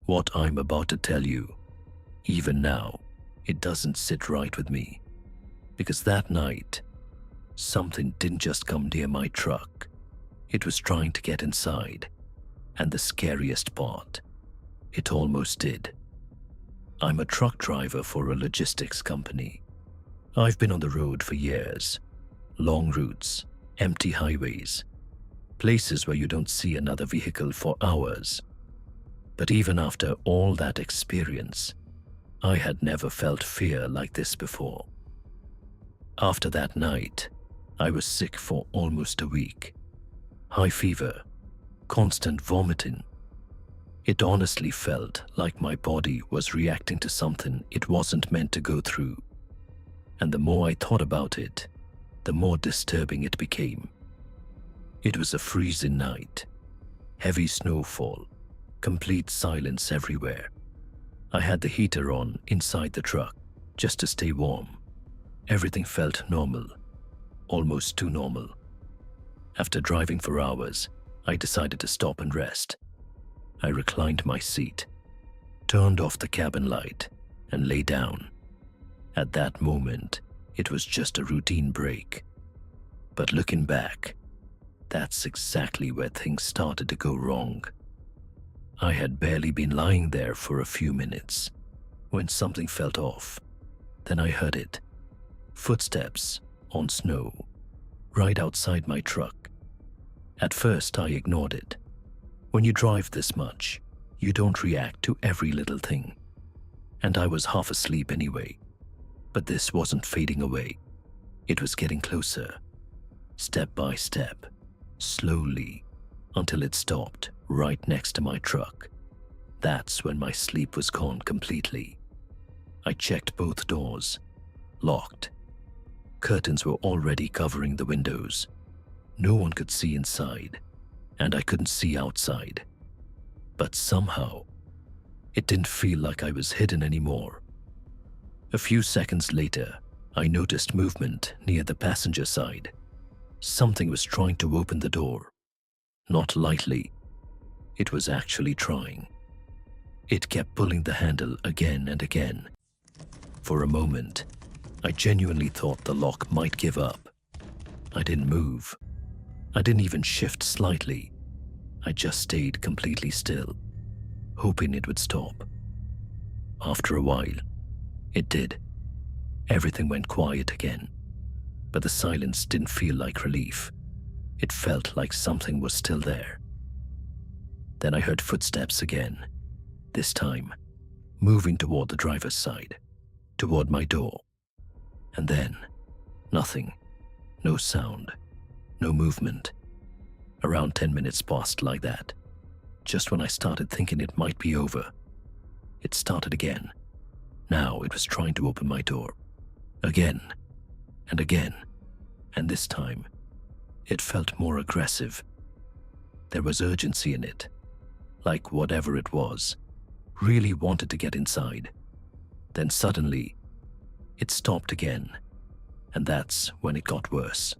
What I'm about to tell you, even now, it doesn't sit right with me. Because that night, something didn't just come near my truck. It was trying to get inside. And the scariest part, it almost did. I'm a truck driver for a logistics company. I've been on the road for years. Long routes, empty highways, places where you don't see another vehicle for hours. But even after all that experience, I had never felt fear like this before. After that night, I was sick for almost a week. High fever, constant vomiting. It honestly felt like my body was reacting to something it wasn't meant to go through. And the more I thought about it, the more disturbing it became. It was a freezing night, heavy snowfall, complete silence everywhere. I had the heater on inside the truck just to stay warm. Everything felt normal, almost too normal. After driving for hours, I decided to stop and rest. I reclined my seat, turned off the cabin light, and lay down. At that moment, it was just a routine break. But looking back, that's exactly where things started to go wrong. I had barely been lying there for a few minutes when something felt off. Then I heard it. Footsteps on snow, right outside my truck. At first, I ignored it. When you drive this much, you don't react to every little thing. And I was half asleep anyway. But this wasn't fading away. It was getting closer, step by step, slowly, until it stopped right next to my truck. That's when my sleep was gone completely. I checked both doors, locked. Curtains were already covering the windows. No one could see inside, and I couldn't see outside. But somehow, it didn't feel like I was hidden anymore. A few seconds later, I noticed movement near the passenger side. Something was trying to open the door. Not lightly. It was actually trying. It kept pulling the handle again and again. For a moment, I genuinely thought the lock might give up. I didn't move. I didn't even shift slightly. I just stayed completely still, hoping it would stop. After a while, it did. Everything went quiet again. But the silence didn't feel like relief. It felt like something was still there. Then I heard footsteps again, this time moving toward the driver's side, toward my door. And then, nothing, no sound, no movement. Around 10 minutes passed like that. Just when I started thinking it might be over, it started again. Now it was trying to open my door. Again, and again, and this time, it felt more aggressive. There was urgency in it, like whatever it was, really wanted to get inside. Then suddenly, it stopped again, and that's when it got worse.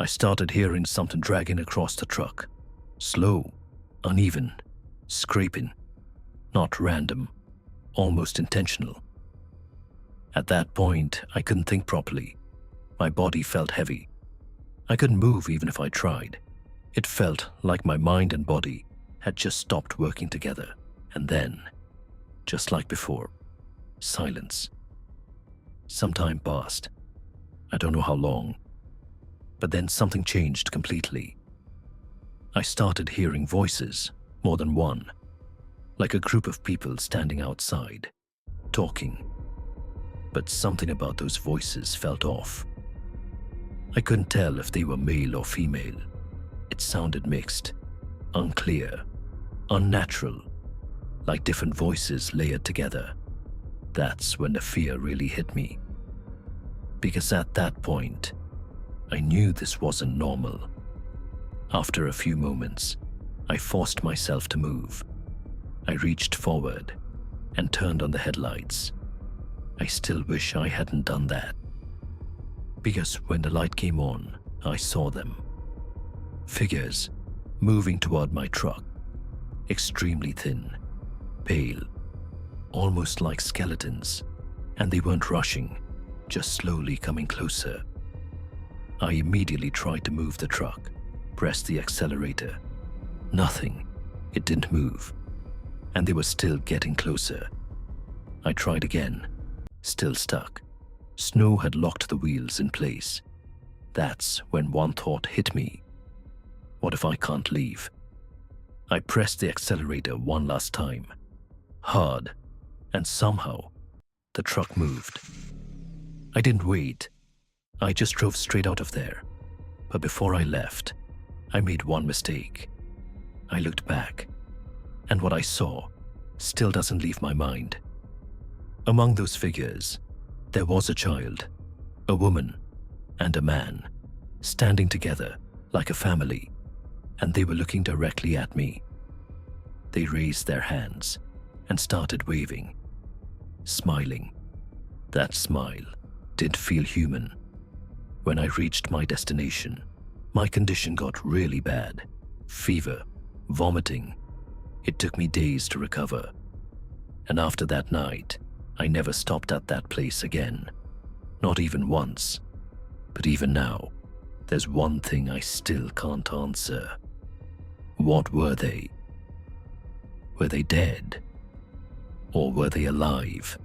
I started hearing something dragging across the truck. Slow, uneven, scraping, not random, almost intentional. At that point, I couldn't think properly. My body felt heavy. I couldn't move even if I tried. It felt like my mind and body had just stopped working together. And then, just like before, silence. Some time passed. I don't know how long. But then something changed completely. I started hearing voices, more than one, like a group of people standing outside, talking. But something about those voices felt off. I couldn't tell if they were male or female. It sounded mixed, unclear, unnatural, like different voices layered together. That's when the fear really hit me. Because at that point, I knew this wasn't normal. After a few moments, I forced myself to move. I reached forward and turned on the headlights. I still wish I hadn't done that. Because when the light came on, I saw them. Figures moving toward my truck, extremely thin, pale, almost like skeletons, and they weren't rushing, just slowly coming closer. I immediately tried to move the truck, pressed the accelerator. Nothing. It didn't move, and they were still getting closer. I tried again, still stuck. Snow had locked the wheels in place. That's when one thought hit me. What if I can't leave? I pressed the accelerator one last time, hard, and somehow the truck moved. I didn't wait. I just drove straight out of there. But before I left, I made one mistake. I looked back, and what I saw still doesn't leave my mind. Among those figures, there was a child, a woman, and a man, standing together like a family, and they were looking directly at me. They raised their hands and started waving, smiling. That smile didn't feel human. When I reached my destination, my condition got really bad. Fever, vomiting. It took me days to recover. And after that night, I never stopped at that place again. Not even once. But even now, there's one thing I still can't answer. What were they? Were they dead? Or were they alive?